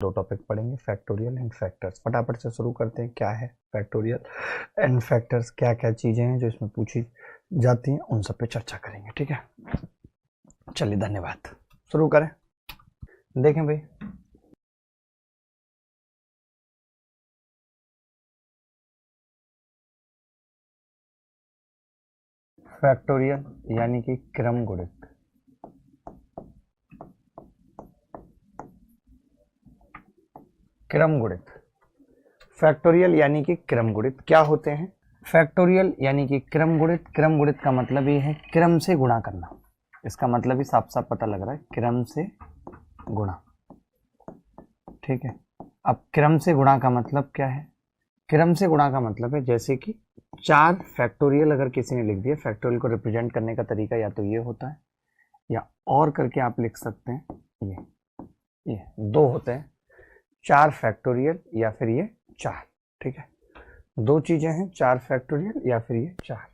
दो टॉपिक पढ़ेंगे, factorial and factors. फटाफट से शुरू करते हैं। क्या है फैक्टोरियल एंड फैक्टर्स, क्या क्या चीज़ें हैं जो इसमें पूछी जाती हैं, उन सब पे चर्चा करेंगे। ठीक है, चलिए धन्यवाद। शुरू करें। देखें भाई, फैक्टोरियल यानी कि क्रम गुणित। क्रम गुणित, फैक्टोरियल यानी कि क्रम गुणित क्या होते हैं? फैक्टोरियल यानी कि क्रम गुणित। क्रम गुणित का मतलब ये है क्रम से गुणा करना। इसका मतलब ही साफ साफ पता लग रहा है, क्रम से गुणा। ठीक है, अब क्रम से गुणा का मतलब क्या है? क्रम से गुणा का मतलब है जैसे कि 4 फैक्टोरियल अगर किसी ने लिख दिया, फैक्टोरियल को रिप्रेजेंट करने का तरीका या तो ये होता है या और करके आप लिख सकते हैं ये 2 होते हैं, 4 फैक्टोरियल या फिर ये 4। ठीक है, 2 चीजें हैं, 4 फैक्टोरियल या फिर ये 4।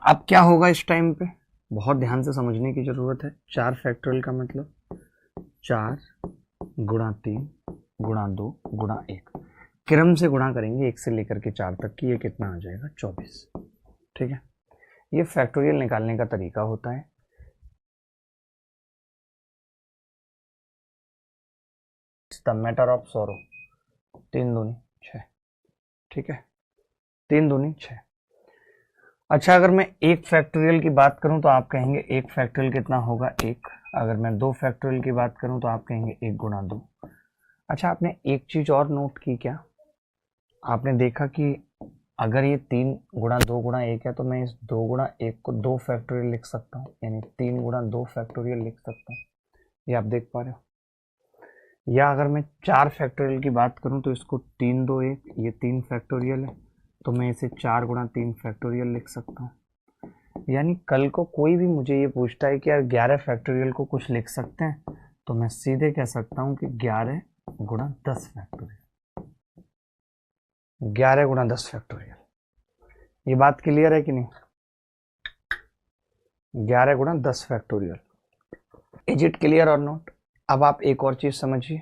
अब क्या होगा इस टाइम पे, बहुत ध्यान से समझने की जरूरत है। 4 फैक्टोरियल का मतलब 4 गुणा 3 गुणा 2 गुणा 1। क्रम से गुणा करेंगे 1 से लेकर के 4 तक की, ये कितना आ जाएगा? 24। ठीक है, ये फैक्टोरियल निकालने का तरीका होता है। द मैटर ऑफ सॉरो, 3 दूनी 6। ठीक है, 3 दूनी 6। अच्छा, अगर मैं 1 फैक्टोरियल की बात करूं तो आप कहेंगे 1 फैक्टोरियल कितना होगा? 1। अगर मैं 2 फैक्टोरियल की बात करूं तो आप कहेंगे 1 गुणा 2। अच्छा, आपने एक चीज और नोट की क्या? आपने देखा कि अगर ये 3 गुणा 2 गुणा 1 है तो मैं इस 2 गुणा 1 को 2 फैक्टोरियल लिख सकता हूँ, यानी 3 गुणा 2 फैक्टोरियल लिख सकता हूँ। ये आप देख पा रहे हो? या अगर मैं 4 फैक्टोरियल की बात करूं तो इसको 3 2 1, ये 3 फैक्टोरियल है तो मैं इसे 4 गुणा 3 फैक्टोरियल लिख सकता हूँ। यानी कल को कोई भी मुझे ये पूछता है कि यार 11 फैक्टोरियल को कुछ लिख सकते हैं, तो मैं सीधे कह सकता हूँ कि 11 गुणा 10 फैक्टोरियल। 11 गुणा 10 फैक्टोरियल। ये बात क्लियर है कि नहीं? 11 गुणा 10 फैक्टोरियल। इज इट क्लियर और नॉट? अब आप एक और चीज समझिए।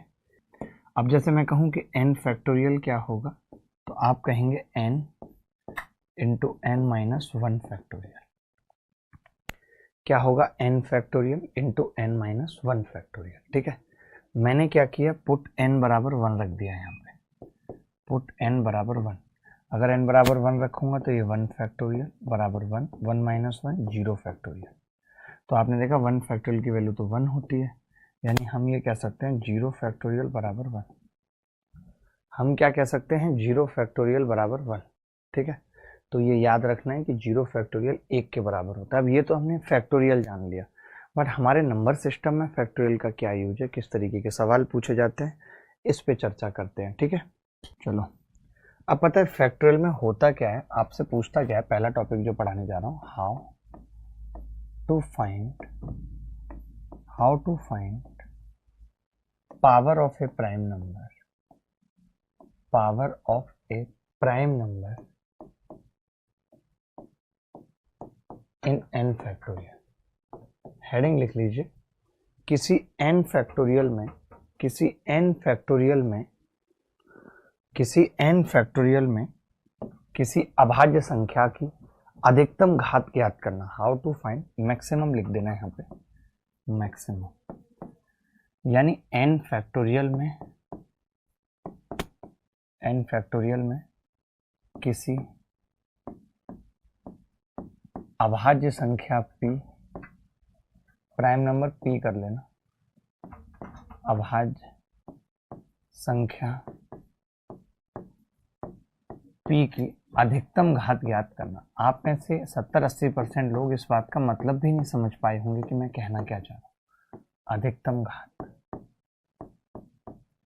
अब जैसे मैं कहूं कि n फैक्टोरियल क्या होगा, तो आप कहेंगे n into n minus 1 factorial. क्या होगा? n factorial into n minus 1 factorial. ठीक है, मैंने क्या किया, पुट n बराबर 1 रख दिया यहाँ पे। पुट n बराबर 1। अगर n बराबर 1 रखूंगा तो ये 1 फैक्टोरियल बराबर 1, 1 माइनस 1 0 फैक्टोरियल। तो आपने देखा 1 फैक्टोरियल की वैल्यू तो 1 होती है, यानी हम ये कह सकते हैं 0 फैक्टोरियल बराबर 1। हम क्या कह सकते हैं? 0 फैक्टोरियल बराबर 1। ठीक है, तो ये याद रखना है कि 0 फैक्टोरियल 1 के बराबर होता है। अब ये तो हमने फैक्टोरियल जान लिया, बट हमारे नंबर सिस्टम में फैक्टोरियल का क्या यूज है, किस तरीके के सवाल पूछे जाते हैं, इस पे चर्चा करते हैं। ठीक है, चलो। अब पता है फैक्टोरियल में होता क्या है, आपसे पूछता क्या है। पहला टॉपिक जो पढ़ाने जा रहा हूँ, how to find power of a prime number, power of a prime number in n factorial. Heading लिख लीजिए, किसी n फैक्टोरियल में, किसी n फैक्टोरियल में, किसी n फैक्टोरियल में किसी अभाज्य संख्या की अधिकतम घात ज्ञात करना। हाउ टू फाइंड, मैक्सिमम लिख देना है यहाँ पे, मैक्सिमम। यानी n फैक्टोरियल में, n फैक्टोरियल में किसी अभाज्य संख्या p, प्राइम नंबर p कर लेना, अभाज्य संख्या p की अधिकतम घात ज्ञात करना। आप में से 70-80% लोग इस बात का मतलब भी नहीं समझ पाए होंगे कि मैं कहना क्या चाह रहा हूँ, अधिकतम घात।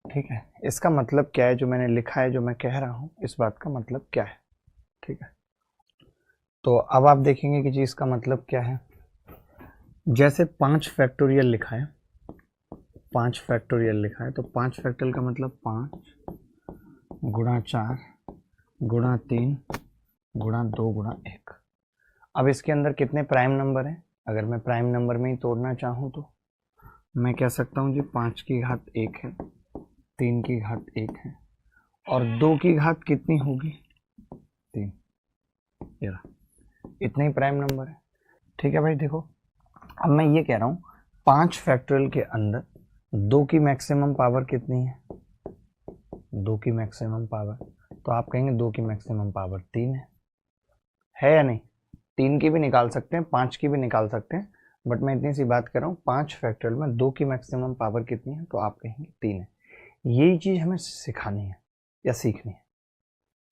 ठीक है, इसका मतलब क्या है, जो मैंने लिखा है, जो मैं कह रहा हूँ, इस बात का मतलब क्या है? ठीक है, तो अब आप देखेंगे कि जी इसका मतलब क्या है। जैसे 5 फैक्टोरियल लिखा है, 5 फैक्टोरियल लिखा है, तो 5 फैक्टोरियल का मतलब 5 गुणा 4 गुणा 3 गुणा 2 गुणा 1। अब इसके अंदर कितने प्राइम नंबर हैं? अगर मैं प्राइम नंबर में ही तोड़ना चाहूँ मैं कह सकता हूँ जी 5 की घात 1 है, 3 की घात 1 है, और 2 की घात कितनी होगी? 3। ये रहा, इतना ही प्राइम नंबर है। ठीक है भाई, देखो अब मैं ये कह रहा हूँ 5 फैक्टोरियल के अंदर 2 की मैक्सिमम पावर कितनी है? 2 की मैक्सिमम पावर, तो आप कहेंगे 2 की मैक्सिमम पावर 3 है या नहीं? 3 की भी निकाल सकते हैं, 5 की भी निकाल सकते हैं, बट मैं इतनी सी बात कर रहा हूँ 5 फैक्टोरियल में 2 की मैक्सिमम पावर कितनी है? तो आप कहेंगे 3 है। यही चीज हमें सिखानी है या सीखनी है।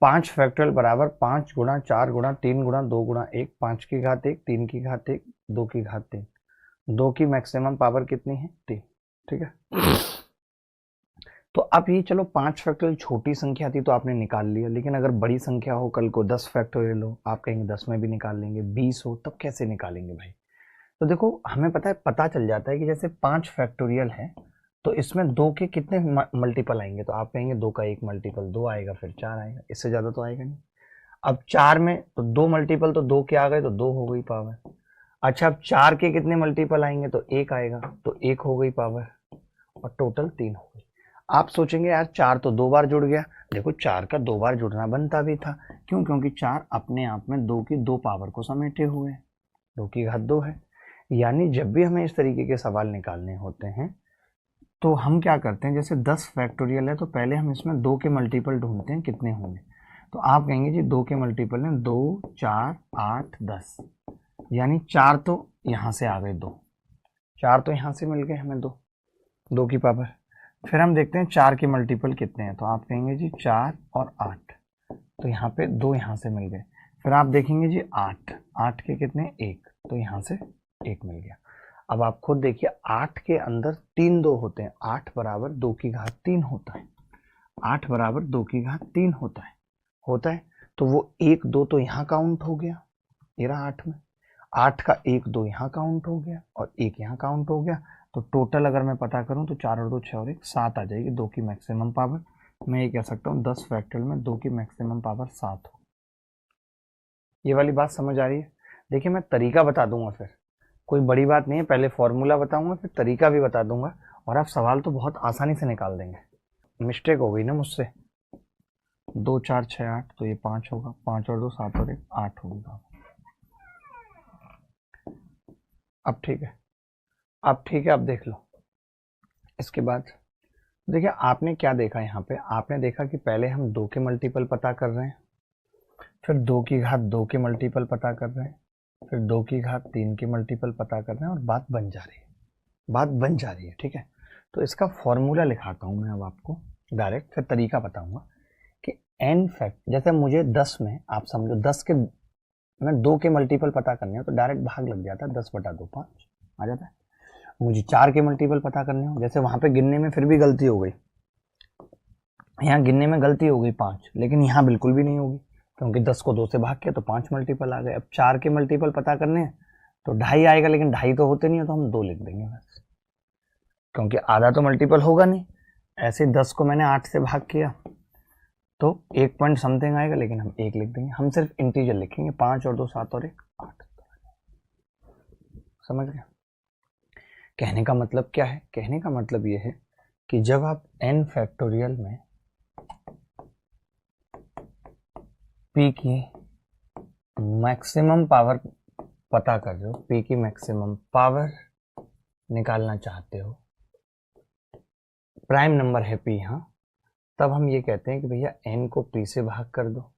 5 फैक्टोरियल बराबर 5 गुणा 4 गुणा 3 गुणा 2 गुणा 1, 5 की घात 1, 3 की घात 1, 2 की घात 3। 2 की मैक्सिमम पावर कितनी है? 3। ठीक है, तो अब ये चलो 5 फैक्टोरियल छोटी संख्या थी तो आपने निकाल लिया, लेकिन अगर बड़ी संख्या हो, कल को 10 फैक्टोरियल हो, आप कहेंगे 10 में भी निकाल लेंगे, 20 हो तब कैसे निकालेंगे भाई? तो देखो हमें पता चल जाता है कि जैसे 5 फैक्टोरियल है तो इसमें 2 के कितने मल्टीपल आएंगे? तो आप कहेंगे 2 का 1 मल्टीपल 2 आएगा, फिर 4 आएगा, इससे ज़्यादा तो आएगा नहीं। अब 4 में तो 2 मल्टीपल तो 2 के आ गए तो 2 हो गई पावर। अच्छा, अब 4 के कितने मल्टीपल आएंगे? तो 1 आएगा, तो 1 हो गई पावर, और टोटल 3 हो गई। आप सोचेंगे यार 4 तो 2 बार जुड़ गया। देखो 4 का 2 बार जुड़ना बनता भी था, क्यों? क्योंकि 4 अपने आप में 2 की 2 पावर को समेटे हुए है, 2 की घात 2 है। यानी जब भी हमें इस तरीके के सवाल निकालने होते हैं तो हम क्या करते हैं, जैसे 10 फैक्टोरियल है तो पहले हम इसमें 2 के मल्टीपल ढूंढते हैं कितने होंगे। तो आप कहेंगे जी 2 के मल्टीपल हैं 2, 4, 8, 10, यानी 4 तो यहाँ से आ गए, 2, 4 तो यहाँ से मिल गए हमें, 2 की पावर। फिर हम देखते हैं 4 के मल्टीपल कितने हैं, तो आप कहेंगे जी 4 और 8, तो यहाँ पे 2 यहाँ से मिल गए। फिर आप देखेंगे जी 8, 8 के कितने? 1, तो यहाँ से 1 मिल गया। अब आप खुद देखिए 8 के अंदर 3 2 होते हैं, 8 बराबर 2 की घात 3 होता है, 8 बराबर 2 की घात 3 होता है। तो वो 1 2 तो यहाँ काउंट हो गया, ये रहा 8 में, 8 का 1 2 यहाँ काउंट हो गया और 1 यहाँ काउंट हो गया। तो टोटल अगर मैं पता करूं तो 4 और 2 6 और 1 7 आ जाएगी 2 की मैक्सिमम पावर। मैं ये कह सकता हूँ 10 फैक्टोरियल में 2 की मैक्सिमम पावर 7 हो। ये वाली बात समझ आ रही है? देखिए मैं तरीका बता दूंगा, फिर कोई बड़ी बात नहीं है, पहले फॉर्मूला बताऊंगा फिर तरीका भी बता दूंगा, और आप सवाल तो बहुत आसानी से निकाल देंगे। मिस्टेक हो गई ना मुझसे, 2 4 6 8, तो ये 5 होगा, 5 और 2 7 और 1 8 होगा। अब ठीक है, अब ठीक है, अब देख लो। इसके बाद देखिए आपने क्या देखा, यहाँ पे आपने देखा कि पहले हम 2 के मल्टीपल पता कर रहे हैं, फिर 2 की घात 2 के मल्टीपल पता कर रहे हैं, फिर 2 की घात 3 के मल्टीपल पता कर रहे हैं, और बात बन जा रही है, बात बन जा रही है। ठीक है, तो इसका फॉर्मूला लिखाता हूँ मैं अब आपको डायरेक्ट, फिर तरीका बताऊंगा कि n फैक्ट, जैसे मुझे 10 में आप समझो 10 के मैं 2 के मल्टीपल पता करने हो तो डायरेक्ट भाग लग जाता है, 10/2 5 आ जाता है। मुझे 4 के मल्टीपल पता करने हो, जैसे वहां पे गिनने में फिर भी गलती हो गई, यहाँ गिनने में गलती हो गई 5, लेकिन यहाँ बिल्कुल भी नहीं होगी क्योंकि 10 को 2 से भाग किया तो 5 मल्टीपल आ गए। अब 4 के मल्टीपल पता करने हैं तो 2.5 आएगा, लेकिन 2.5 तो होते नहीं है तो हम 2 लिख देंगे बस, क्योंकि आधा तो मल्टीपल होगा नहीं। ऐसे 10 को मैंने 8 से भाग किया तो 1 पॉइंट समथिंग आएगा, लेकिन हम 1 लिख देंगे, हम सिर्फ इंटीजर लिखेंगे, 5 और 2 7 और 1 8। समझ गए? कहने का मतलब क्या है? कहने का मतलब ये है कि जब आप n फैक्टोरियल में p की मैक्सिमम पावर पता कर रहे हो, p की मैक्सिमम पावर निकालना चाहते हो, प्राइम नंबर है p यहाँ, तब हम ये कहते हैं कि भैया n को p से भाग कर दो,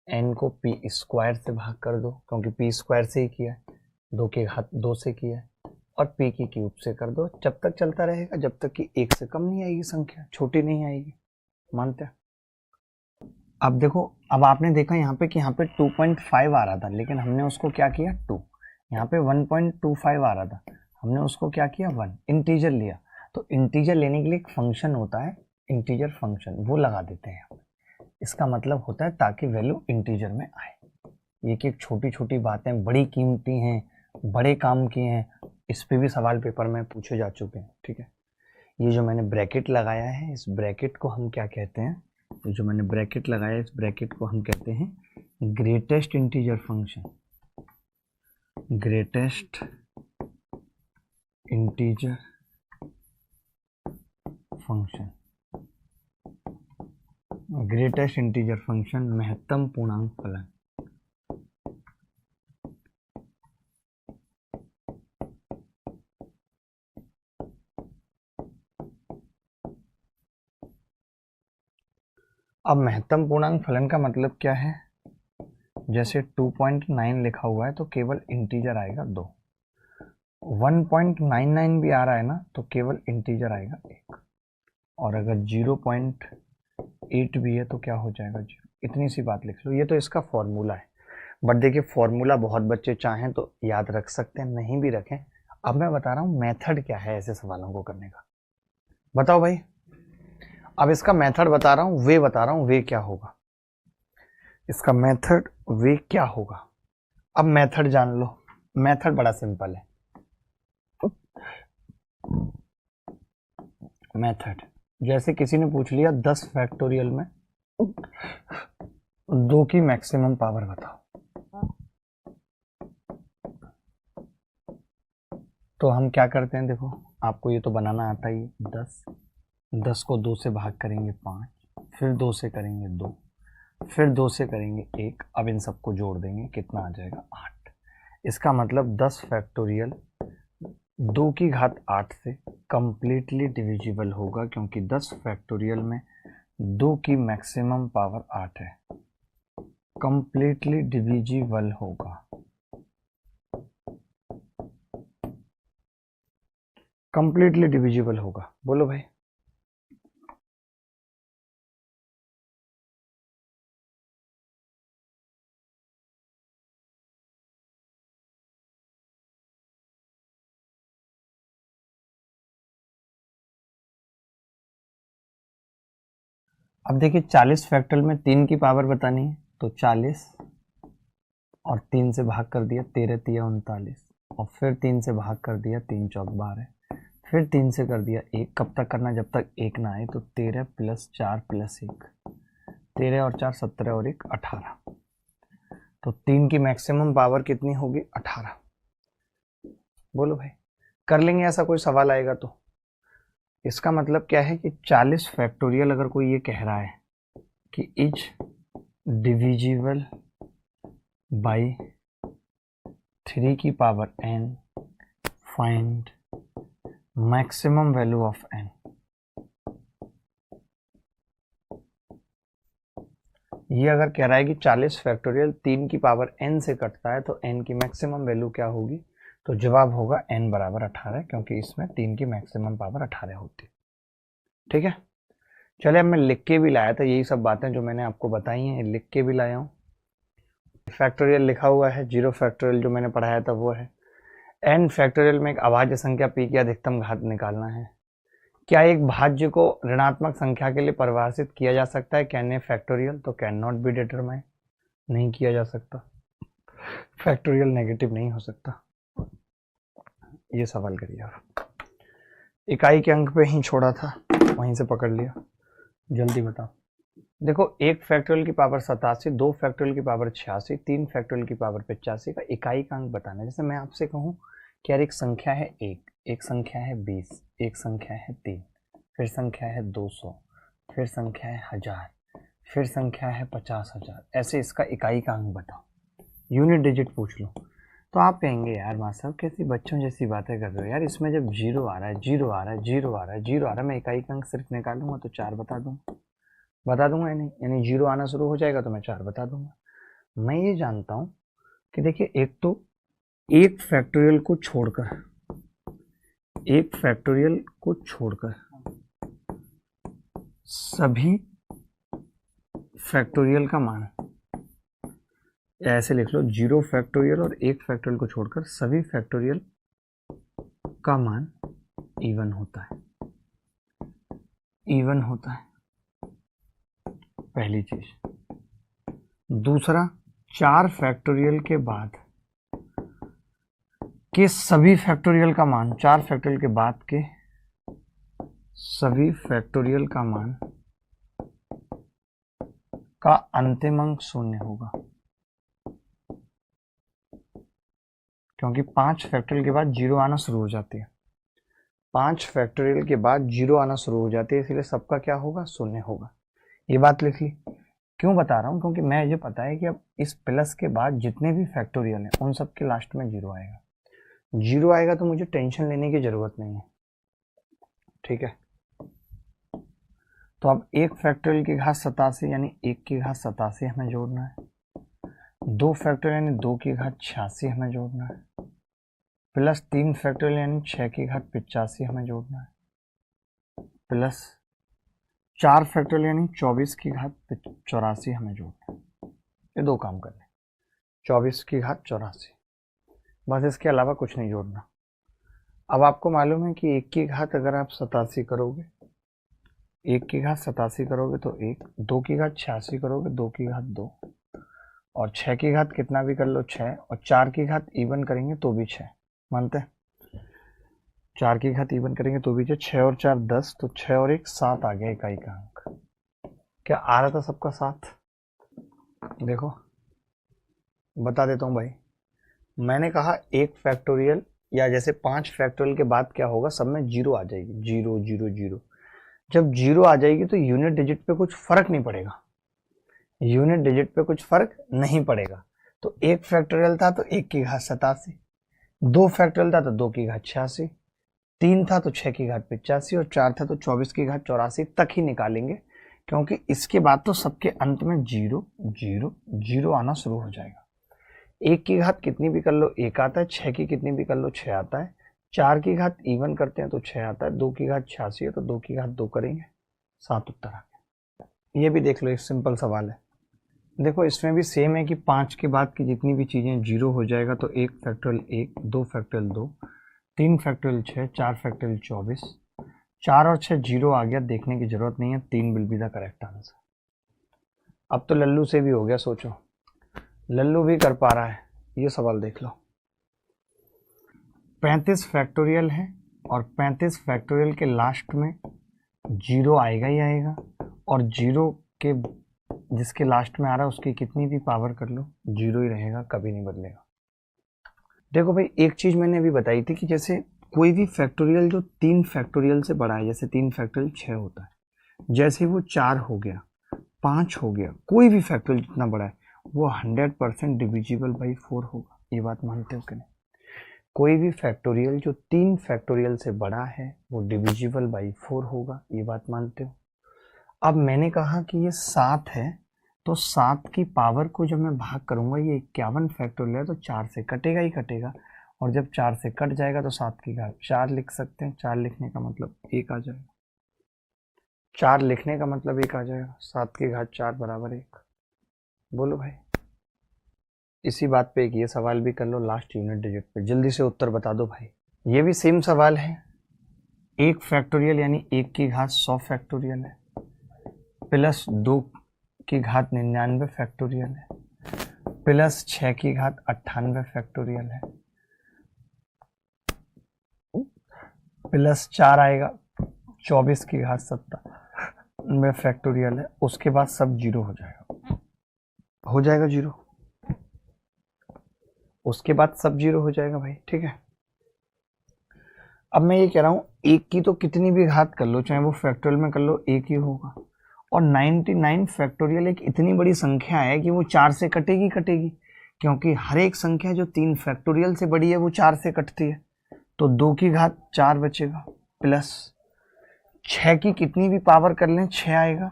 n को p स्क्वायर से भाग कर दो, क्योंकि p स्क्वायर से ही किया है, 2 की घात 2 से किया है, और p की क्यूब से कर दो। जब तक चलता रहेगा, जब तक कि 1 से कम नहीं आएगी संख्या, छोटी नहीं आएगी, मानते हैं? अब देखो, अब आपने देखा यहाँ पे कि यहाँ पे 2.5 आ रहा था, लेकिन हमने उसको क्या किया 2, यहाँ पे 1.25 आ रहा था, हमने उसको क्या किया 1, इंटीजर लिया। तो इंटीजर लेने के लिए एक फंक्शन होता है, इंटीजर फंक्शन, वो लगा देते हैं। इसका मतलब होता है ताकि वैल्यू इंटीजर में आए। ये कि छोटी छोटी बातें बड़ी कीमती हैं, बड़े काम किए हैं, इस पे भी सवाल पेपर में पूछे जा चुके हैं। ठीक है, ये जो मैंने ब्रैकेट लगाया है, इस ब्रैकेट को हम क्या कहते हैं? ये जो मैंने ब्रैकेट लगाया है, इस ब्रैकेट को हम कहते हैं greatest integer function, greatest integer function, greatest integer function, महत्तम पूर्णांक फलन। अब महत्तम पूर्णांक फलन का मतलब क्या है? जैसे 2.9 लिखा हुआ है तो केवल इंटीजर आएगा 2। 1.99 भी आ रहा है ना तो केवल इंटीजर आएगा 1। और अगर 0.8 भी है तो क्या हो जाएगा 0। इतनी सी बात लिख लो। ये तो इसका फॉर्मूला है। बट देखिए फॉर्मूला बहुत बच्चे चाहें तो याद रख सकते हैं, नहीं भी रखें। अब मैं बता रहा हूँ मेथड क्या है ऐसे सवालों को करने का। बताओ भाई। अब इसका मेथड बता रहा हूँ, वे बता रहा हूँ, वे क्या होगा इसका मेथड, वे क्या होगा। अब मेथड जान लो। मेथड बड़ा सिंपल है। मेथड जैसे किसी ने पूछ लिया 10 फैक्टोरियल में 2 की मैक्सिमम पावर बताओ, तो हम क्या करते हैं, देखो आपको ये तो बनाना आता ही। 10 को 2 से भाग करेंगे 5, फिर 2 से करेंगे 2, फिर 2 से करेंगे 1। अब इन सबको जोड़ देंगे, कितना आ जाएगा 8। इसका मतलब 10 फैक्टोरियल 2 की घात 8 से कंप्लीटली डिविजिबल होगा, क्योंकि 10 फैक्टोरियल में 2 की मैक्सिमम पावर 8 है। कंप्लीटली डिविजिबल होगा, कंप्लीटली डिविजिबल होगा। बोलो भाई। अब देखिए 40 फैक्टोरियल में 3 की पावर बतानी है, तो 40 और 3 से भाग कर दिया, 13 तिया 39, और फिर 3 से भाग कर दिया, 3 चौक 12, फिर 3 से कर दिया 1। कब तक करना? जब तक 1 ना आए। तो 13 + 4 + 1, 13 और 4 17 और 1 18। तो 3 की मैक्सिमम पावर कितनी होगी? 18। बोलो भाई, कर लेंगे ऐसा कोई सवाल आएगा तो? इसका मतलब क्या है कि 40 फैक्टोरियल अगर कोई ये कह रहा है कि इज डिविजिबल बाई 3 की power n, find maximum value of n। ये अगर कह रहा है कि 40 फैक्टोरियल 3 की पावर n से कटता है तो n की मैक्सिमम वैल्यू क्या होगी? तो जवाब होगा n बराबर 18, क्योंकि इसमें 3 की मैक्सिमम पावर 18 होती है। ठीक है, चले अब मैं लिख के भी लाया था। यही सब बातें जो मैंने आपको बताई हैं लिख के भी लाया हूँ। फैक्टोरियल लिखा हुआ है, 0 फैक्टोरियल जो मैंने पढ़ाया था वो है। n फैक्टोरियल में एक अभाज्य संख्या p की अधिकतम घात निकालना है। क्या एक भाज्य को ऋणात्मक संख्या के लिए परिभाषित किया जा सकता है? Can a factorial? तो कैन नॉट बी डिटरमाइन, नहीं किया जा सकता। फैक्टोरियल नेगेटिव नहीं हो सकता। ये सवाल करिए आप। इकाई के अंक पे ही छोड़ा था, वहीं से पकड़ लिया। जल्दी बताओ। देखो 1 फैक्टोरियल की पावर 87, 2 फैक्टोरियल की पावर 86, 3 फैक्टोरियल की पावर 85 का इकाई का अंक बताना है। जैसे मैं आपसे कहूँ कि यार एक संख्या है 1, एक संख्या है 20, एक संख्या है 3, फिर संख्या है 200, फिर संख्या है 1000, फिर संख्या है 50,000, ऐसे इसका इकाई का अंक बताओ। यूनिट डिजिट पूछ लो तो आप कहेंगे यार माँ साहब कैसी बच्चों जैसी बातें कर रहे हो यार, इसमें जब 0 आ रहा है, 0 आ रहा है, 0 आ रहा है, 0 आ रहा है, मैं इकाई का अंक सिर्फ निकालूंगा तो 4 बता दूंगा या नहीं? यानी 0 आना शुरू हो जाएगा तो मैं 4 बता दूंगा। मैं ये जानता हूँ कि देखिए एक तो 1 फैक्टोरियल को छोड़कर सभी फैक्टोरियल का मान, ऐसे लिख लो 0 फैक्टोरियल और 1 फैक्टोरियल को छोड़कर सभी फैक्टोरियल का मान इवन होता है। इवन होता है पहली चीज। दूसरा, 4 फैक्टोरियल के बाद के सभी फैक्टोरियल का मान, 4 फैक्टोरियल के बाद के सभी फैक्टोरियल का मान का अंतिम अंक 0 होगा, क्योंकि 5 फैक्टोरियल के बाद 0 आना शुरू हो जाती है। 5 फैक्टोरियल के बाद 0 आना शुरू हो जाते हैं, इसलिए सबका क्या होगा, 0 होगा। ये बात लिख ली। क्यों बता रहा हूँ, क्योंकि मैं ये पता है कि अब इस प्लस के बाद जितने भी फैक्टोरियल हैं उन सब के लास्ट में 0 आएगा। 0 आएगा तो मुझे टेंशन लेने की जरूरत नहीं है, ठीक है। तो अब 1 फैक्टोरियल की घात 87 यानी 1 की घात 87 हमें जोड़ना है। 2 फैक्टोरियल यानी 2 की घात 86 हमें जोड़ना है, प्लस 3 फैक्टोरियल यानी 6 की घात 85 हमें जोड़ना है, प्लस 4 फैक्टोरियल यानी 24 की घात 84 हमें जोड़ना है। ये दो काम करने, 24 की घात 84, बस इसके अलावा कुछ नहीं जोड़ना। अब आपको मालूम है कि 1 की घात अगर आप 87 करोगे, 1 की घात 87 करोगे तो 1, 2 की घात 86 करोगे 2 की घात 2, और 6 की घात कितना भी कर लो 6, और 4 की घात इवन करेंगे तो भी 6, मानते हैं। 4 की घात इवन करेंगे तो भी 6 और 4 10, तो 6 और 1 7 आ गया इकाई का अंक। क्या आ रहा था सबका 7? देखो बता देता हूँ भाई, मैंने कहा 1 फैक्टोरियल या जैसे 5 फैक्टोरियल के बाद क्या होगा, सब में 0 आ जाएगी, 0 0 0। जब 0 आ जाएगी तो यूनिट डिजिट पे कुछ फर्क नहीं पड़ेगा, यूनिट डिजिट पे कुछ फर्क नहीं पड़ेगा। तो 1 फैक्टोरियल था तो 1 की घात 87, 2 फैक्टोरियल था तो 2 की घात 86, 3 था तो 6 की घात 85, और 4 था तो 24 की घात 84 तक ही निकालेंगे, क्योंकि इसके बाद तो सबके अंत में 0 0 0 आना शुरू हो जाएगा। 1 की घात कितनी भी कर लो 1 आता है, 6 की कितनी भी कर लो 6 आता है, 4 की घात इवन करते हैं तो 6 आता है, 2 की घात 86 है तो 2 की घात 2 करेंगे, 7 उत्तर आ गया। ये भी देख लो, एक सिंपल सवाल है। देखो इसमें भी सेम है कि 5 के बाद की जितनी भी चीज़ें 0 हो जाएगा, तो 1 फैक्टोरियल 1, 2 फैक्टोरियल 2, 3 फैक्टोरियल 6, 4 फैक्टोरियल 24, 4 और 6 0 आ गया, देखने की जरूरत नहीं है, 3 will be the correct answer. अब तो लल्लू से भी हो गया, सोचो लल्लू भी कर पा रहा है। ये सवाल देख लो, 35 फैक्टोरियल है और 35 फैक्टोरियल के लास्ट में 0 आएगा ही आएगा, और 0 के जिसके लास्ट में आ रहा है उसकी कितनी भी पावर कर लो 0 ही रहेगा, कभी नहीं बदलेगा। देखो भाई एक चीज मैंने अभी बताई थी कि जैसे कोई भी फैक्टोरियल जो 3 फैक्टोरियल से बड़ा है, जैसे 3 फैक्टोरियल 6 होता है, जैसे वो 4 हो गया 5 हो गया, कोई भी फैक्टोरियल जितना बड़ा है वो 100% डिविजिबल बाई 4 होगा। ये बात मानते हो कि नहीं? कोई भी फैक्टोरियल जो 3 फैक्टोरियल से बड़ा है वो डिविजिबल बाई 4 होगा। ये बात मानते हो? अब मैंने कहा कि ये 7 है, तो 7 की पावर को जब मैं भाग करूंगा, ये 51 फैक्टोरियल है तो 4 से कटेगा ही कटेगा, और जब 4 से कट जाएगा तो 7 की घात 4 लिख सकते हैं। 4 लिखने का मतलब 1 आ जाएगा, 4 लिखने का मतलब 1 आ जाएगा, 7 की घात 4 बराबर 1। बोलो भाई, इसी बात पे एक ये सवाल भी कर लो लास्ट यूनिट डिजिट पे, जल्दी से उत्तर बता दो भाई। ये भी सेम सवाल है, 1 फैक्टोरियल यानी 1 की घात 100 फैक्टोरियल है, प्लस 2 की घात 99 फैक्टोरियल है, प्लस 6 की घात 98 फैक्टोरियल है, प्लस 4 आएगा 24 की घात 97 फैक्टोरियल है, उसके बाद सब 0 हो जाएगा, हो जाएगा 0, उसके बाद सब 0 हो जाएगा भाई, ठीक है। अब मैं ये कह रहा हूं 1 की तो कितनी भी घात कर लो, चाहे वो फैक्टोरियल में कर लो 1 ही होगा, और 99 फैक्टोरियल एक इतनी बड़ी संख्या है कि वो 4 से कटेगी कटेगी, क्योंकि हर एक संख्या जो 3 फैक्टोरियल से बड़ी है वो 4 से कटती है, तो 2 की घात 4 बचेगा, प्लस 6 की कितनी भी पावर कर लें 6 आएगा,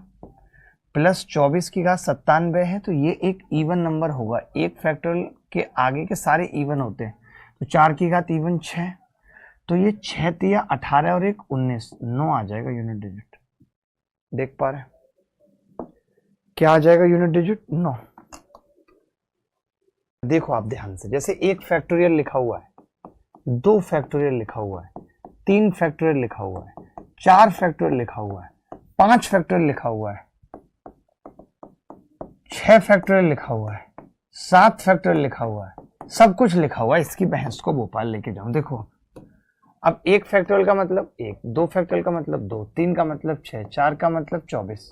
प्लस 24 की घात 97 है, तो ये एक इवन नंबर होगा। एक फैक्टोरियल के आगे के सारे इवन होते हैं, तो 4 की घात इवन 6, तो ये 6 तिया 18 और 1 19, 9 आ जाएगा यूनिट डिजिट। देख पा रहे हैं क्या आ जाएगा यूनिट डिजिट? 9। देखो आप ध्यान से, जैसे 1 फैक्टोरियल लिखा हुआ है, 2 फैक्टोरियल लिखा हुआ है, 3 फैक्टोरियल लिखा हुआ है, 4 फैक्टोरियल लिखा हुआ है, 5 फैक्टोरियल लिखा हुआ है, 6 फैक्टोरियल लिखा हुआ है, 7 फैक्टोरियल लिखा हुआ है, सब कुछ लिखा हुआ है। इसकी बहस को भोपाल लेके जाऊं। देखो अब 1 फैक्टोरियल का मतलब 1, 2 फैक्टोरियल का मतलब 2, 3 का मतलब 6, 4 का मतलब 24,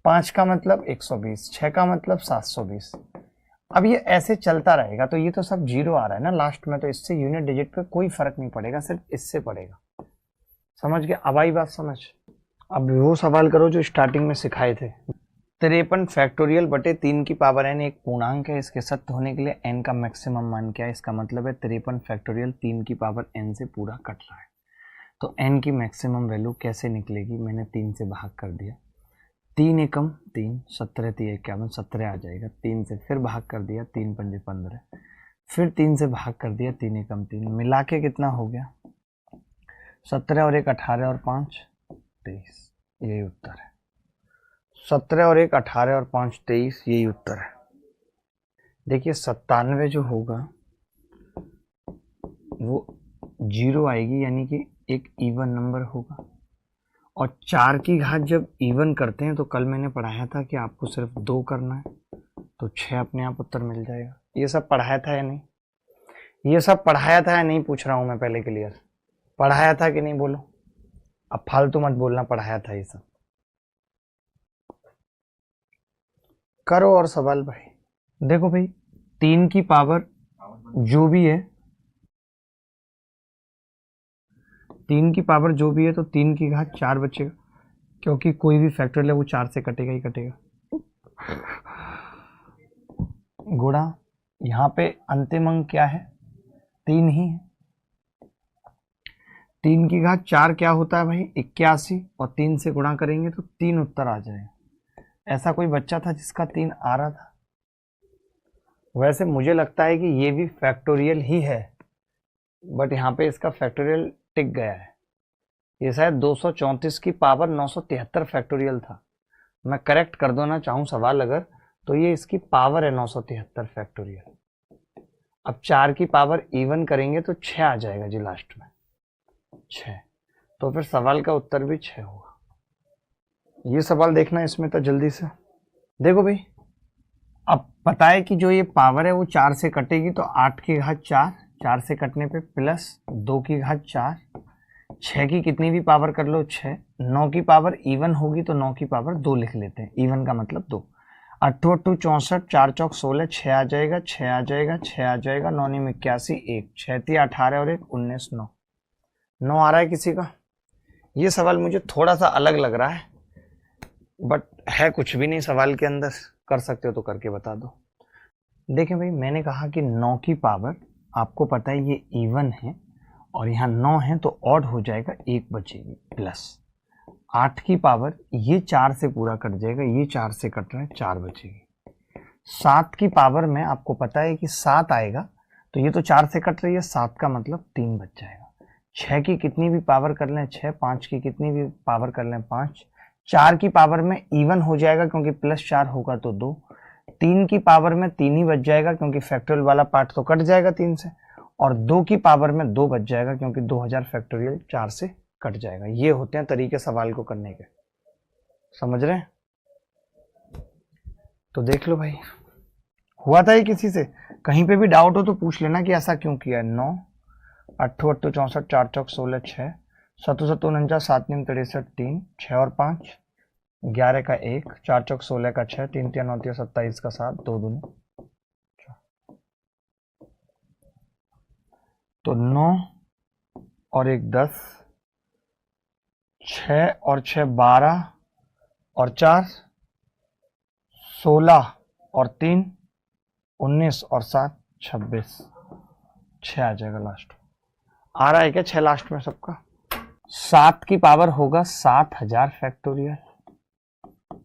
5 का मतलब 120, 6 का मतलब 720। अब ये ऐसे चलता रहेगा, तो ये तो सब 0 आ रहा है ना लास्ट में, तो इससे यूनिट डिजिट पे कोई फर्क नहीं पड़ेगा, सिर्फ इससे पड़ेगा। समझ गया? अब आई बात समझ। अब वो सवाल करो जो स्टार्टिंग में सिखाए थे। 53 फैक्टोरियल बटे 3 की पावर n एक पूर्णांक है, इसके सत्य होने के लिए n का मैक्सिमम मान क्या है? इसका मतलब है 53 फैक्टोरियल 3 की पावर n से पूरा कट रहा है। तो n की मैक्सिमम वैल्यू कैसे निकलेगी? मैंने 3 से भाग कर दिया, 3 एकम 3, 17 3 51, 17 आ जाएगा। 3 से फिर भाग कर दिया, 3 पंजे 15, फिर 3 से भाग कर दिया, 3 एकम 3, मिला के कितना हो गया? 17 और 1 18 और 5 23। यही उत्तर है। 17 और 1 18 और 5 23, यही उत्तर है। देखिए 97 जो होगा वो 0 आएगी, यानी कि एक इवन नंबर होगा। और 4 की घात जब इवन करते हैं तो कल मैंने पढ़ाया था कि आपको सिर्फ 2 करना है, तो 6 अपने आप उत्तर मिल जाएगा। ये सब पढ़ाया था या नहीं? ये सब पढ़ाया था या नहीं पूछ रहा हूं मैं पहले क्लियर। पढ़ाया था कि नहीं बोलो? अब फालतू मत बोलना, पढ़ाया था ये सब। करो और सवाल भाई। देखो भाई 3 की पावर जो भी है, 3 की पावर जो भी है तो 3 की घात 4 बचेगा, क्योंकि कोई भी फैक्टोरियल है वो 4 से कटेगा ही कटेगा। गुणा यहाँ पे अंतिम अंक क्या है? 3 ही है। 3 की घात 4 क्या होता है भाई? 81, और 3 से गुणा करेंगे तो 3 उत्तर आ जाएगा। ऐसा कोई बच्चा था जिसका 3 आ रहा था? वैसे मुझे लगता है कि ये भी फैक्टोरियल ही है, बट यहाँ पे इसका फैक्टोरियल टिक गया है। ये शायद 234 की पावर 973 फैक्टोरियल था। मैं करेक्ट कर देना चाहूँ सवाल अगर, तो ये इसकी पावर है 973 फैक्टोरियल। अब 4 की पावर इवन करेंगे तो 6 आ जाएगा जी लास्ट में, 6। तो फिर सवाल का उत्तर भी 6 होगा। ये सवाल देखना इसमें तो जल्दी से देखो भाई। अब पता है कि जो ये पावर है वो 4 से कटेगी, तो 8 की घात 4, 4 से कटने पे प्लस 2 की घात 4, 6 की कितनी भी पावर कर लो 6, 9 की पावर इवन होगी तो 9 की पावर 2 लिख लेते हैं, इवन का मतलब 2। 8 8 64, 4 चौक 16, 6 आ जाएगा, 6 आ जाएगा, 6 आ जाएगा, 9 9 81, 1 6 3 18 और 1 19, 9 9 आ रहा है किसी का? ये सवाल मुझे थोड़ा सा अलग लग रहा है, बट है कुछ भी नहीं सवाल के अंदर। कर सकते हो तो करके बता दो। देखें भाई मैंने कहा कि 9 की पावर आपको पता है ये इवन है, और यहाँ 9 है तो ऑड हो जाएगा, 1 बचेगी, प्लस 8 की पावर ये 4 से पूरा कट जाएगा, ये 4 से कट रहा है, 4 बचेगी। 7 की पावर में आपको पता है कि 7 आएगा, तो ये तो 4 से कट रही है, 7 का मतलब 3 बच जाएगा। 6 की कितनी भी पावर कर लें 6, 5 की कितनी भी पावर कर लें 5, 4 की पावर में इवन हो जाएगा क्योंकि प्लस 4 होगा तो 2, 3 की पावर में 3 ही बच जाएगा क्योंकि फैक्टोरियल वाला पार्ट तो कट जाएगा 3 से, और 2 की पावर में 2 बच जाएगा क्योंकि 2000 फैक्टोरियल 4 से कट जाएगा। ये होते हैं तरीके सवाल को करने के, समझ रहे हैं? तो देख लो भाई, हुआ था ये किसी से? कहीं पे भी डाउट हो तो पूछ लेना कि ऐसा क्यों किया। 9 8 8 64, 4 चौक 16, 6 7 7 49, 7 9 63, 3 6 और 5 11 का 1, 4 चौक 16 का 6, 3 3 9 27 का 7, 2 दूनी, तो 9 और 1 10, 6 और 6 12 और 4 16 और 3 19 और 7 26, 6 आ जाएगा लास्ट। आ रहा है क्या 6 लास्ट में सबका? 7 की पावर होगा 7000 फैक्टोरियल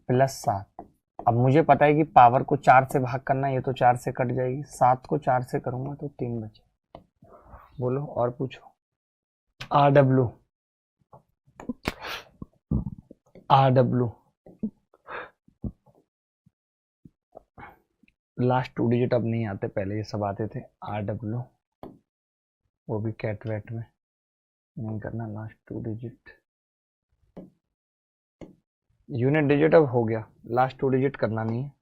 प्लस 7। अब मुझे पता है कि पावर को 4 से भाग करना, ये तो 4 से कट जाएगी, 7 को 4 से करूंगा तो 3 बचे। बोलो और पूछो। RW लास्ट 2 डिजिट अब नहीं आते, पहले ये सब आते थे। RW वो भी कैट वेट में नहीं करना, लास्ट 2 डिजिट। यूनिट डिजिट अब हो गया, लास्ट 2 डिजिट करना नहीं है,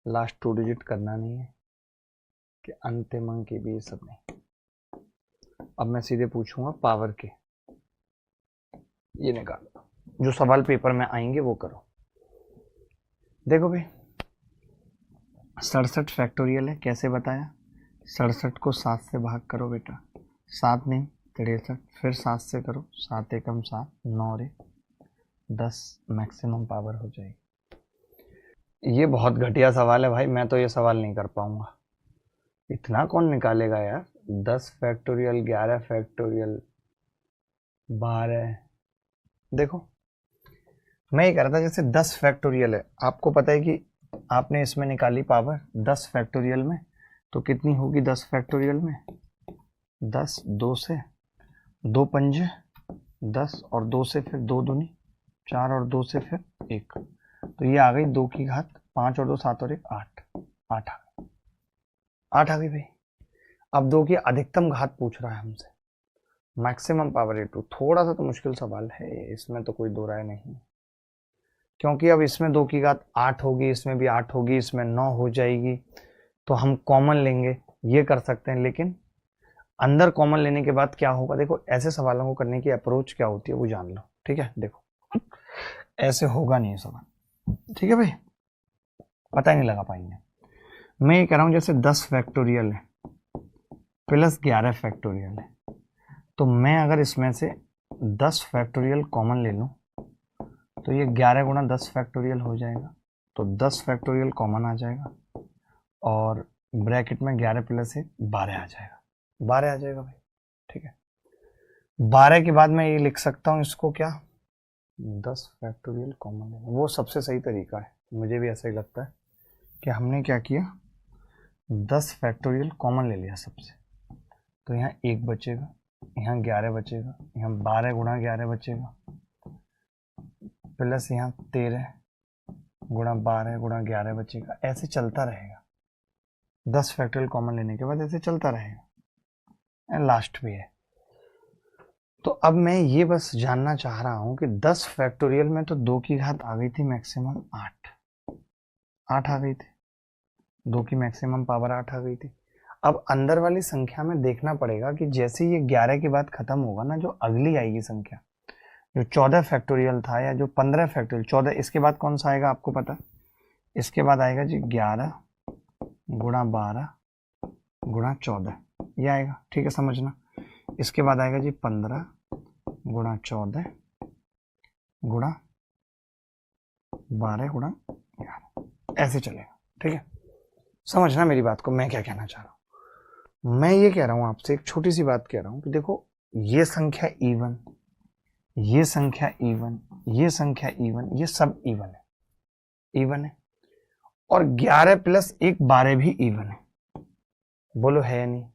लास्ट 2 डिजिट करना नहीं है कि अंतिम अंक के भी ये सब नहीं। अब मैं सीधे पूछूंगा पावर के, ये निकालो जो सवाल पेपर में आएंगे वो करो। देखो भाई 67 फैक्टोरियल है, कैसे बताया? 67 को 7 से भाग करो बेटा, 7 नहीं 63, फिर 7 से करो, 7 एकम 7, 9 रे 10, मैक्सिमम पावर हो जाएगी। ये बहुत घटिया सवाल है भाई, मैं तो ये सवाल नहीं कर पाऊंगा। इतना कौन निकालेगा यार? 10 फैक्टोरियल, 11 फैक्टोरियल, 12। देखो मैं ये कह रहा था जैसे 10 फैक्टोरियल है, आपको पता है कि आपने इसमें निकाली पावर 10 फैक्टोरियल में, तो कितनी होगी 10 फैक्टोरियल में? 10, 2 से 2 पंजे 10, और 2 से फिर 2 दूनी 4, और 2 से फिर 1, तो ये आ गई 2 की घात 5 और 2 7 और 1 8, 8 आ गई भाई। अब 2 की अधिकतम घात पूछ रहा है हमसे, मैक्सिमम पावर A2। थोड़ा सा तो मुश्किल सवाल है, इसमें तो कोई दो राय नहीं, क्योंकि अब इसमें 2 की घात 8 होगी, इसमें भी 8 होगी, इसमें 9 हो जाएगी, तो हम कॉमन लेंगे, ये कर सकते हैं। लेकिन अंदर कॉमन लेने के बाद क्या होगा, देखो ऐसे सवालों को करने की अप्रोच क्या होती है वो जान लो, ठीक है। देखो ऐसे होगा नहीं सवाल, ठीक है भाई, पता ही नहीं लगा पाएंगे। मैं ये कह रहा हूं जैसे 10 फैक्टोरियल है प्लस 11 फैक्टोरियल है, तो मैं अगर इसमें से 10 फैक्टोरियल कॉमन ले लूं तो ये 11 गुणा 10 फैक्टोरियल हो जाएगा, तो 10 फैक्टोरियल कॉमन आ जाएगा, और ब्रैकेट में 11 प्लस 1 12 आ जाएगा, 12 आ जाएगा भाई, ठीक है। 12 के बाद मैं ये लिख सकता हूँ इसको क्या, 10 फैक्टोरियल कॉमन लेना, वो सबसे सही तरीका है, मुझे भी ऐसा ही लगता है कि हमने क्या किया, 10 फैक्टोरियल कॉमन ले लिया सबसे, तो यहाँ 1 बचेगा, यहाँ 11 बचेगा, यहाँ 12 गुणा 11 बचेगा, प्लस यहाँ 13 गुणा 12 गुणा 11 बचेगा, ऐसे चलता रहेगा। 10 फैक्टोरियल कॉमन लेने के बाद ऐसे चलता रहेगा, लास्ट भी है। तो अब मैं ये बस जानना चाह रहा हूं कि 10 फैक्टोरियल में तो 2 की घात आ गई थी मैक्सिमम 8 आ गई थी, 2 की मैक्सिमम पावर 8 आ गई थी। अब अंदर वाली संख्या में देखना पड़ेगा कि जैसे ये 11 के बाद खत्म होगा ना, जो अगली आएगी संख्या, जो 14 फैक्टोरियल था या जो 15 फैक्टोरियल, 14 इसके बाद कौन सा आएगा आपको पता है? इसके बाद आएगा जी 11 गुणा 12 गुणा 14, ये आएगा, ठीक है, समझना। इसके बाद आएगा जी 15 गुणा 14 गुणा 12 गुणा 11, ऐसे चलेगा, ठीक है। समझना मेरी बात को, मैं क्या कहना चाह रहा हूं। मैं ये कह रहा हूं आपसे, एक छोटी सी बात कह रहा हूं कि देखो ये संख्या इवन, ये संख्या इवन, ये संख्या इवन, ये सब इवन है, इवन है, और 11 प्लस 1 12 भी इवन है, बोलो है या नहीं?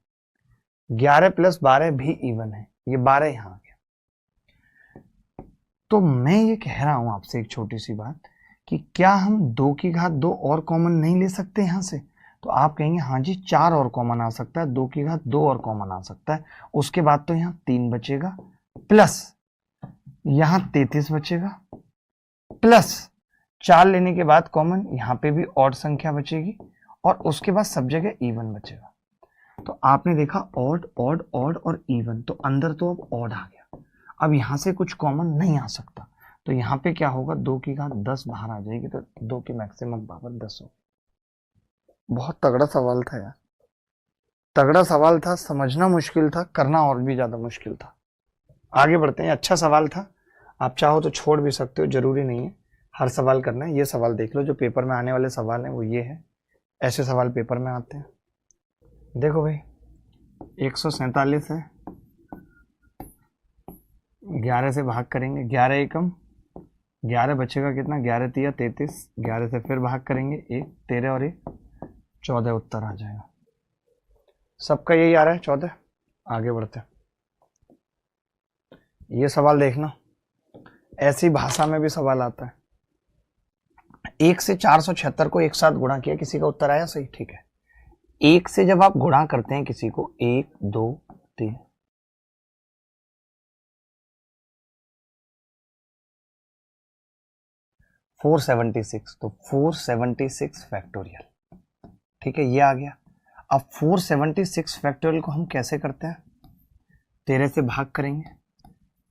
11 प्लस 12 भी इवन है, ये 12 यहां आ गया। तो मैं ये कह रहा हूं आपसे एक छोटी सी बात कि क्या हम 2 की घात 2 और कॉमन नहीं ले सकते यहां से? तो आप कहेंगे हाँ जी 4 और कॉमन आ सकता है, 2 की घात 2 और कॉमन आ सकता है, उसके बाद तो यहाँ 3 बचेगा, प्लस यहाँ 33 बचेगा, प्लस 4 लेने के बाद कॉमन यहाँ पे भी ऑड संख्या बचेगी, और उसके बाद सब जगह इवन बचेगा। तो आपने देखा ऑड ऑड ऑड और इवन, तो अंदर तो अब ऑड आ गया, अब यहां से कुछ कॉमन नहीं आ सकता, तो यहाँ पे क्या होगा, 2 की घात 10 बाहर आ जाएगी, तो 2 की मैक्सिमम पावर 10 होगी। बहुत तगड़ा सवाल था यार, तगड़ा सवाल था, समझना मुश्किल था, करना और भी ज्यादा मुश्किल था। आगे बढ़ते हैं, अच्छा सवाल था, आप चाहो तो छोड़ भी सकते हो, जरूरी नहीं है हर सवाल करना है। ये सवाल देख लो, जो पेपर में आने वाले सवाल हैं वो ये है, ऐसे सवाल पेपर में आते हैं। देखो भाई 147 है, 11 से भाग करेंगे, 11 एकम 11 बचेगा कितना, 11 तिया 33, 11 से फिर भाग करेंगे 1, 13 और 1 14, उत्तर आ जाएगा। सबका यही आ रहा है 14। आगे बढ़ते हैं, ये सवाल देखना, ऐसी भाषा में भी सवाल आता है। 1 से 476 को एक साथ गुणा किया, किसी का उत्तर आया सही, ठीक है। 1 से जब आप गुणा करते हैं किसी को, 1 2 3, $476, तो 476 फैक्टोरियल, ठीक है, ये आ गया। अब 476 फैक्टोरियल को हम कैसे करते हैं, 13 से भाग करेंगे,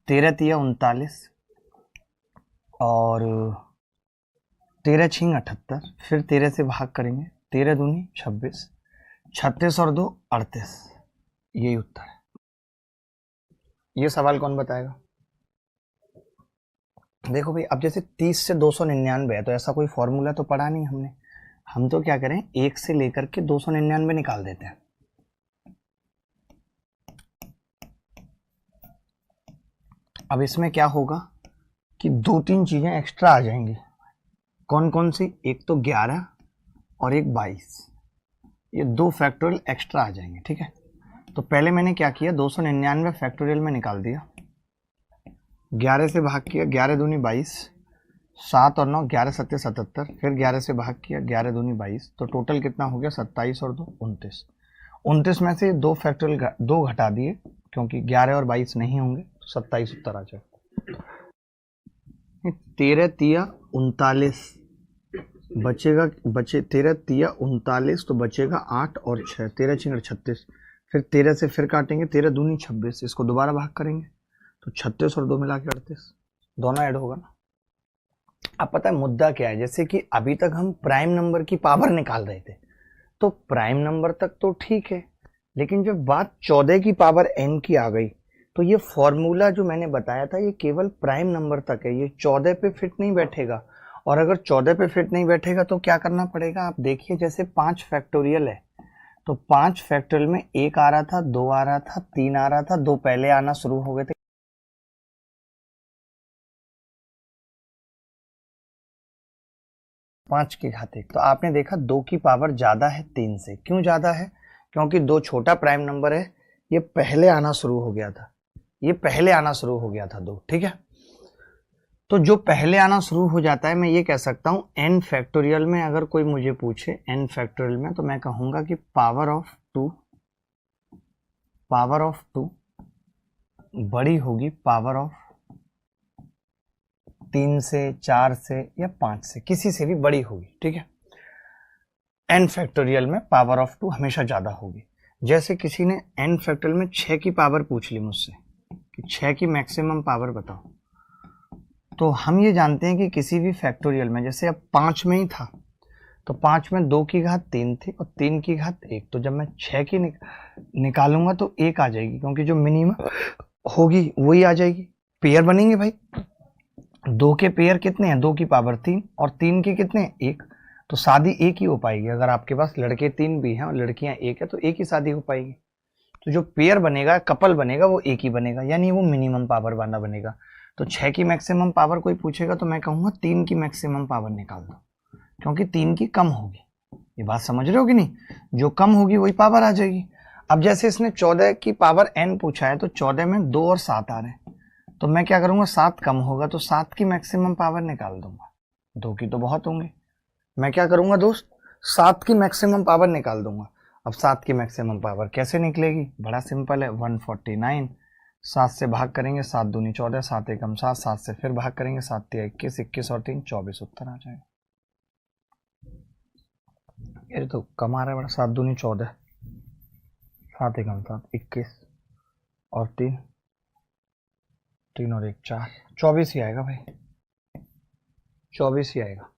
13 तिया 39, और 13 छिंग 78, फिर 13 से भाग करेंगे, 13 दूनी 26, 36 और 2 38, यही उत्तर है। ये सवाल कौन बताएगा? देखो भाई, अब जैसे 30 से 299 है तो ऐसा कोई फॉर्मूला तो पढ़ा नहीं हमने, हम तो क्या करें 1 से लेकर के 299 निकाल देते हैं। अब इसमें क्या होगा कि 2-3 चीजें एक्स्ट्रा आ जाएंगी। कौन कौन सी? एक तो 11 और एक 22, ये 2 फैक्टोरियल एक्स्ट्रा आ जाएंगे। ठीक है, तो पहले मैंने क्या किया, 299 फैक्टोरियल में निकाल दिया, 11 से भाग किया, 11 दूनी 22, 7 और 9, 11 सत्ते 77, फिर 11 से भाग किया, 11 दूनी 22, तो टोटल कितना हो गया 27 और 2 29। 29 में से 2 फैक्टोरियल 2 घटा दिए, क्योंकि 11 और 22 नहीं होंगे, तो 27 उत्तर आ जाए। 13 तिया 39 बचेगा, 13 तिया 39, तो बचेगा 8 और 6, 13 छिंगड़ 36, फिर 13 से फिर काटेंगे, 13 दूनी 26, इसको दोबारा भाग करेंगे तो 36 और 2 मिला के 38, दोनों ऐड होगा ना। अब पता है मुद्दा क्या है, जैसे कि अभी तक हम प्राइम नंबर की पावर निकाल रहे थे, तो प्राइम नंबर तक तो ठीक है, लेकिन जब बात 14 की पावर n की आ गई, तो ये फॉर्मूला जो मैंने बताया था ये केवल प्राइम नंबर तक है, ये 14 पे फिट नहीं बैठेगा। और अगर 14 पे फिट नहीं बैठेगा तो क्या करना पड़ेगा, आप देखिए जैसे 5 फैक्टोरियल है, तो 5 फैक्टोरियल में 1 आ रहा था, 2 आ रहा था, 3 आ रहा था, 2 पहले आना शुरू हो गए थे, 5 की घात 1, तो आपने देखा 2 की पावर ज्यादा है 3 से। क्यों ज्यादा है? क्योंकि 2 छोटा प्राइम नंबर है, ये पहले आना शुरू हो गया था, ये पहले आना शुरू हो गया था 2। ठीक है, तो जो पहले आना शुरू हो जाता है, मैं ये कह सकता हूं n फैक्टोरियल में अगर कोई मुझे पूछे n फैक्टोरियल में, तो मैं कहूंगा कि पावर ऑफ 2 बड़ी होगी पावर ऑफ 3 से, 4 से या 5 से, किसी से भी बड़ी होगी। ठीक है, n फैक्टोरियल में पावर ऑफ 2 हमेशा ज्यादा होगी। जैसे किसी ने n फैक्टोरियल में 6 की पावर पूछ ली मुझसे कि 6 की मैक्सिमम पावर बताओ, तो हम ये जानते हैं कि किसी भी फैक्टोरियल में, जैसे अब 5 में ही था, तो 5 में 2 की घात 3 थी और 3 की घात 1, तो जब मैं 6 की निकालूंगा तो 1 आ जाएगी, क्योंकि जो मिनिमम होगी वही आ जाएगी। पेयर बनेंगे भाई, 2 के पेयर कितने हैं, 2 की पावर 3 और 3 के कितने हैं 1, तो शादी 1 ही हो पाएगी। अगर आपके पास लड़के 3 भी हैं और लड़कियां 1 है, तो 1 ही शादी हो पाएगी। तो जो पेयर बनेगा, कपल बनेगा, वो 1 ही बनेगा, यानी वो मिनिमम पावर वाला बनेगा। तो 6 की मैक्सिमम पावर कोई पूछेगा तो मैं कहूंगा 3 की मैक्सिमम पावर निकाल दो, क्योंकि 3 की कम होगी। ये बात समझ रहे हो कि नहीं? जो कम होगी वही पावर आ जाएगी। अब जैसे इसने 14 की पावर n पूछा है, तो 14 में 2 और 7 आ रहे हैं, तो मैं क्या करूंगा, 7 कम होगा तो 7 की मैक्सिमम पावर निकाल दूंगा, 2 की तो बहुत होंगे। मैं क्या करूंगा दोस्त, 7 की मैक्सिमम पावर निकाल दूंगा। अब 7 की मैक्सिमम पावर कैसे निकलेगी, बड़ा सिंपल है, 149, 7 से भाग करेंगे, 7 दूनी 14, 7 एकम 7, 7 से फिर भाग करेंगे, 7 तिया 21, 21 और 3 24, उत्तर आ जाएगा। ये तो कम आ रहा है बड़ा, 7 दूनी 14, 7 एकम 7, 21 और 3 और 1 4, 24 ही आएगा भाई, 24 ही आएगा।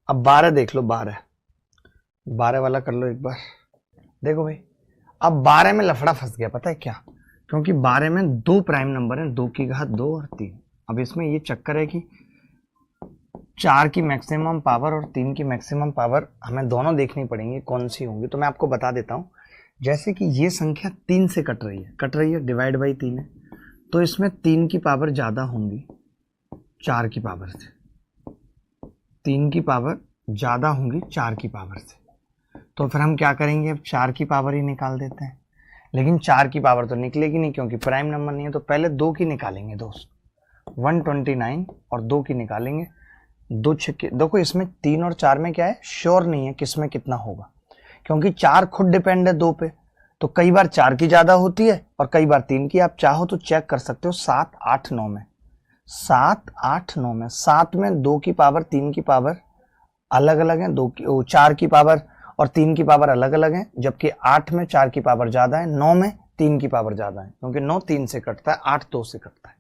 अब 12 देख लो, 12 वाला कर लो एक बार। देखो भाई, अब 12 में लफड़ा फंस गया, पता है क्या, क्योंकि 12 में 2 प्राइम नंबर हैं, 2 की घात 2 और 3। अब इसमें ये चक्कर है कि 4 की मैक्सिमम पावर और 3 की मैक्सिमम पावर हमें दोनों देखनी पड़ेंगी, कौन सी होंगी। तो मैं आपको बता देता हूं, जैसे कि ये संख्या 3 से कट रही है, डिवाइड बाई 3 है, तो इसमें 3 की पावर ज्यादा होंगी 4 की पावर से, 3 की पावर ज्यादा होंगी 4 की पावर से। तो फिर हम क्या करेंगे, अब 4 की पावर ही निकाल देते हैं, लेकिन 4 की पावर तो निकलेगी नहीं क्योंकि प्राइम नंबर नहीं है, तो पहले 2 की निकालेंगे दोस्त, 129 और 2 की निकालेंगे, 2 छक्के। देखो इसमें 3 और 4 में क्या है, श्योर नहीं है किसमें कितना होगा, क्योंकि 4 खुद डिपेंड है 2 पे, तो कई बार 4 की ज्यादा होती है और कई बार 3 की। आप चाहो तो चेक कर सकते हो, 7 8 9 में, 7 8 9 में, 7 में 2 की पावर 3 की पावर अलग अलग है, 4 की पावर और 3 की पावर अलग अलग है, जबकि 8 में 4 की पावर ज्यादा है, 9 में 3 की पावर ज्यादा है, क्योंकि 9 3 से कटता है, 8 2 से कटता है।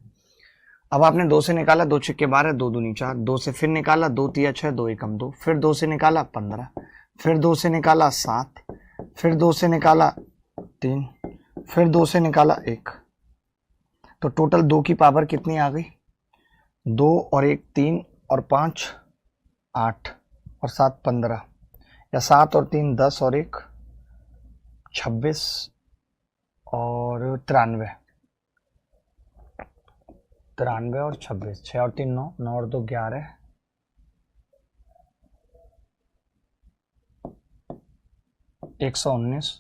अब आपने 2 से निकाला, 2 छक्के 12, 2 दूनी 4, 2 से फिर निकाला, 2 तिया 6, 2 एकम 2, फिर 2 से निकाला 15, फिर 2 से निकाला 7, फिर 2 से निकाला 3, फिर 2 से निकाला 1, तो टोटल 2 की पावर कितनी आ गई, 2 और 1 3 और 5 8 और 7 15, या 7 और 3 10 और 1 26 और 93, 93 और 26, 6 और 3 9, 9 और 2 11, 119।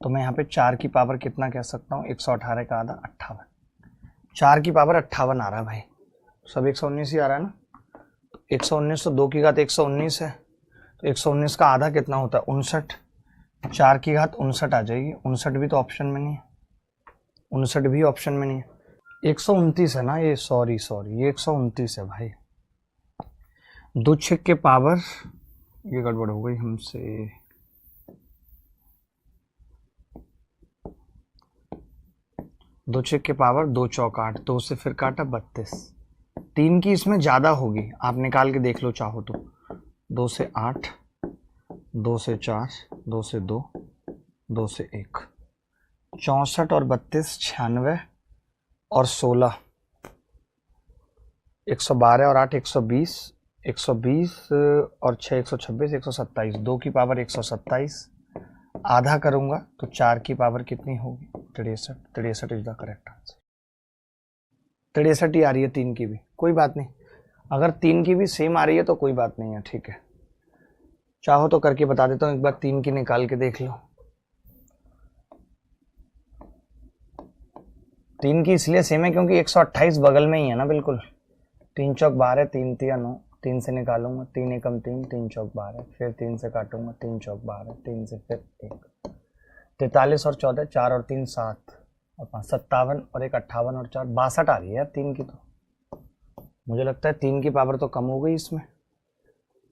तो मैं यहाँ पे 4 की पावर कितना कह सकता हूँ, 118 का आधा 58, 4 की पावर 58 आ रहा है भाई, सब 119 ही आ रहा है ना। 119 तो 2 की घात 119 है, तो 119 का आधा कितना होता है 59, 4 की घात 59 आ जाएगी, 59 भी तो ऑप्शन में नहीं है, 59 भी ऑप्शन में नहीं है, 129 है ना ये, सॉरी ये 129 है भाई। 2 6 के पावर, ये गड़बड़ हो गई हमसे, 2 6 के पावर 2 चौक 8, 2 से फिर काटा 32, 3 की इसमें ज़्यादा होगी, आप निकाल के देख लो चाहो तो, 2 से 8, 2 से 4, 2 से 2, 2 से 1, 64 और 32 96 और 16, 112 और 8 120, 120 और 6 126, 127, 2 की पावर 127, आधा करूंगा तो 4 की पावर कितनी होगी 63, 63 इज द करेक्ट आंसर। 63 ही आ रही है 3 की भी, कोई बात नहीं, अगर 3 की भी सेम आ रही है तो कोई बात नहीं है, ठीक है। चाहो तो करके बता देता हूँ, एक बार 3 की निकाल के देख लो। 3 की इसलिए सेम है क्योंकि 128 बगल में ही है ना, बिल्कुल। 3 चौक 12, 3 तिया 9, 3 से निकालूंगा, 3 एकम 3, 3 चौक 12, फिर 3 से काटूंगा, 3 चौक 12, 3 से फिर 1, 43 और 14, 4 और 3 7 और 5 57 और 1 58 और 4 62 आ रही है यार 3 की, तो मुझे लगता है 3 की पावर तो कम हो गई इसमें,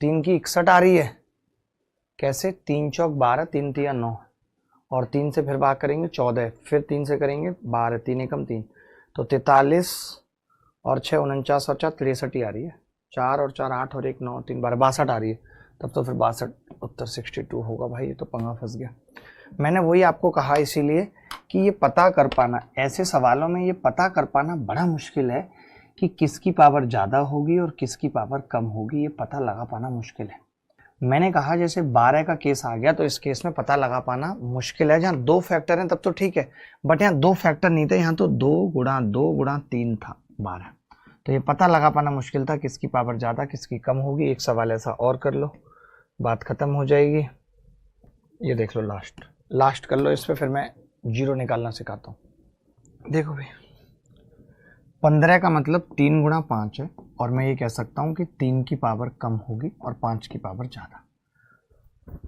3 की 61 आ रही है। कैसे, 3 चौक 12, 3 तिया 9 और 3 से फिर भाग करेंगे 14, फिर 3 से करेंगे 12, 3 एकम 3, तो 43 और 6 49 और 4 63 आ रही है, 4 और 4 8 और 1 9 3 12 62 आ रही है, तब तो फिर 62 उत्तर 62 होगा भाई, ये तो पंगा फंस गया। मैंने वही आपको कहा इसीलिए कि ये पता कर पाना, ऐसे सवालों में ये पता कर पाना बड़ा मुश्किल है कि किसकी पावर ज़्यादा होगी और किसकी पावर कम होगी, ये पता लगा पाना मुश्किल है। मैंने कहा जैसे 12 का केस आ गया तो इस केस में पता लगा पाना मुश्किल है, जहाँ 2 फैक्टर हैं तब तो ठीक है, बट यहाँ 2 फैक्टर नहीं थे, यहाँ तो 2 गुणा 2 गुणा 3 था 12, तो ये पता लगा पाना मुश्किल था किसकी पावर ज़्यादा किसकी कम होगी। एक सवाल ऐसा और कर लो, बात खत्म हो जाएगी। ये देख लो, लास्ट कर लो इस पर, फिर मैं जीरो निकालना सिखाता हूँ। देखो भाई, 15 का मतलब 3 गुणा 5 है, और मैं ये कह सकता हूँ कि 3 की पावर कम होगी और 5 की पावर ज़्यादा,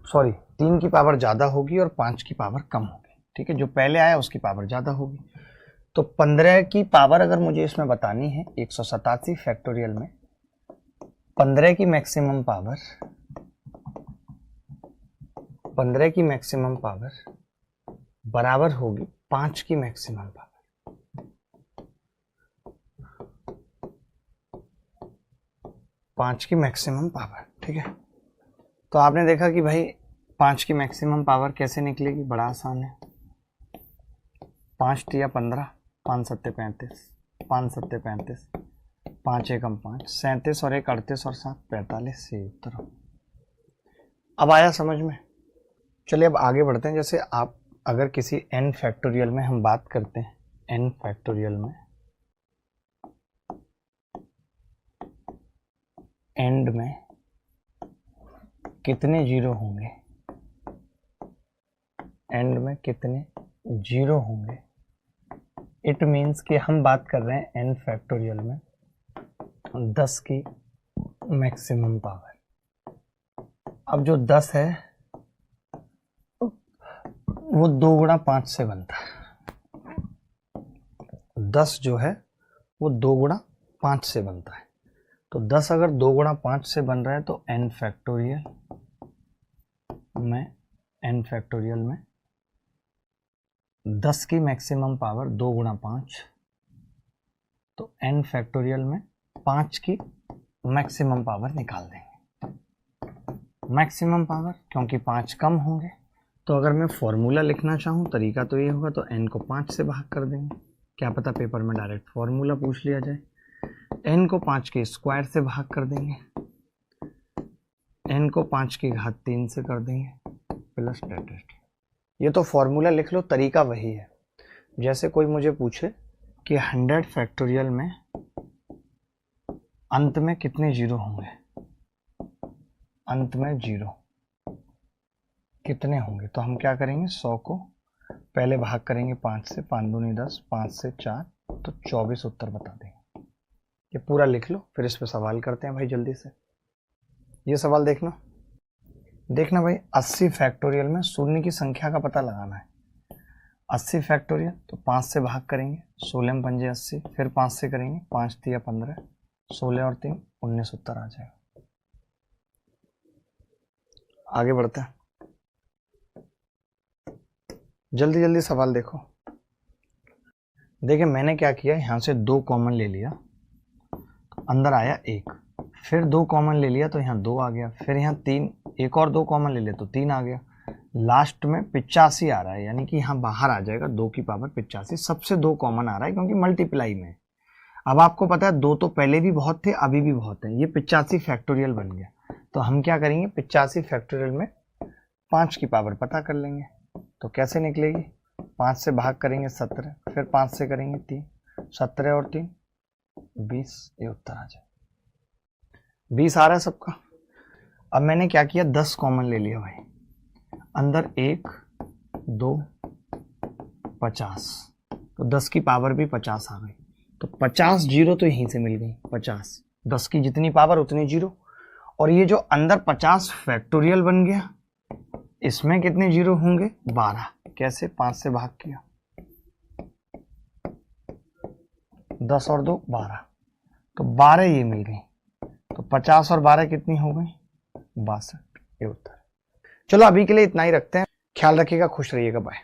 सॉरी 3 की पावर ज़्यादा होगी और 5 की पावर कम होगी, ठीक है, जो पहले आया उसकी पावर ज़्यादा होगी। तो 15 की पावर अगर मुझे इसमें बतानी है 187 फैक्टोरियल में 15 की मैक्सिमम पावर, 15 की मैक्सिमम पावर बराबर होगी 5 की मैक्सिमम पावर। 5 की मैक्सिमम पावर, ठीक है। तो आपने देखा कि भाई 5 की मैक्सिमम पावर कैसे निकलेगी, बड़ा आसान है। 5 तिया 15, 5 सत्ते 35, 5 सत्ते 35, 5 एकम 5 37 और 1 38 और 7 45 से उत्तर। अब आया समझ में। चलिए अब आगे बढ़ते हैं। जैसे आप अगर किसी n फैक्टोरियल में हम बात करते हैं, n फैक्टोरियल में एंड में कितने जीरो होंगे, एंड में कितने जीरो होंगे, इट मीन्स कि हम बात कर रहे हैं n फैक्टोरियल में 10 की मैक्सिमम पावर। अब जो 10 है वो 2 गुणा 5 से बनता है। 10 जो है वो 2 गुणा 5 से बनता है। तो 10 अगर 2 गुणा 5 से बन रहा है तो n फैक्टोरियल में 10 की मैक्सिमम पावर 2 गुणा 5, तो n फैक्टोरियल में 5 की मैक्सिमम पावर निकाल देंगे। मैक्सिमम पावर क्योंकि 5 कम होंगे, तो अगर मैं फॉर्मूला लिखना चाहूँ तरीका तो ये होगा, तो n को 5 से भाग कर देंगे, क्या पता पेपर में डायरेक्ट फॉर्मूला पूछ लिया जाए। n को 5 के स्क्वायर से भाग कर देंगे, n को 5 की घात 3 से कर देंगे प्लस डेट। ये तो फॉर्मूला लिख लो, तरीका वही है। जैसे कोई मुझे पूछे कि 100 फैक्टोरियल में अंत में कितने जीरो होंगे, अंत में जीरो कितने होंगे, तो हम क्या करेंगे 100 को पहले भाग करेंगे 5 से, 5 दूनी 10, 5 से 4 तो 24 उत्तर बता देंगे। ये पूरा लिख लो, फिर इस पे सवाल करते हैं भाई जल्दी से। ये सवाल देखना भाई, 80 फैक्टोरियल में शून्य की संख्या का पता लगाना है। 80 फैक्टोरियल तो 5 से भाग करेंगे, 16 में 5 80, फिर 5 से करेंगे, 5 3 15, 16 और 3 19 उत्तर आ जाएगा। आगे बढ़ते हैं, जल्दी जल्दी सवाल देखो। देखिए मैंने क्या किया, यहाँ से 2 कॉमन ले लिया, अंदर आया 1, फिर 2 कॉमन ले लिया तो यहाँ 2 आ गया, फिर यहाँ 3, एक और 2 कॉमन ले लिया तो 3 आ गया, लास्ट में 85 आ रहा है, यानी कि यहाँ बाहर आ जाएगा 2 की पावर 85। सबसे 2 कॉमन आ रहा है क्योंकि मल्टीप्लाई में। अब आपको पता है 2 तो पहले भी बहुत थे, अभी भी बहुत है, ये 85 फैक्टोरियल बन गया। तो हम क्या करेंगे, 85 फैक्टोरियल में 5 की पावर पता कर लेंगे। तो कैसे निकलेगी, 5 से भाग करेंगे 17, फिर 5 से करेंगे 3, 17 और 3 20, ये उत्तर आ जाए। 20 आ रहा है सबका। अब मैंने क्या किया, 10 कॉमन ले लिया भाई, अंदर 1 2 50, तो 10 की पावर भी 50 आ गई। तो 50 जीरो तो यहीं से मिल गई, 50, 10 की जितनी पावर उतनी जीरो। और ये जो अंदर 50 फैक्टोरियल बन गया, इसमें कितने जीरो होंगे, 12। कैसे, 5 से भाग किया, 10 और 2 12, तो 12 ये मिल गई। तो 50 और 12 कितनी हो गई, 62, ये उत्तर। चलो अभी के लिए इतना ही रखते हैं, ख्याल रखिएगा, खुश रहिएगा, बाय।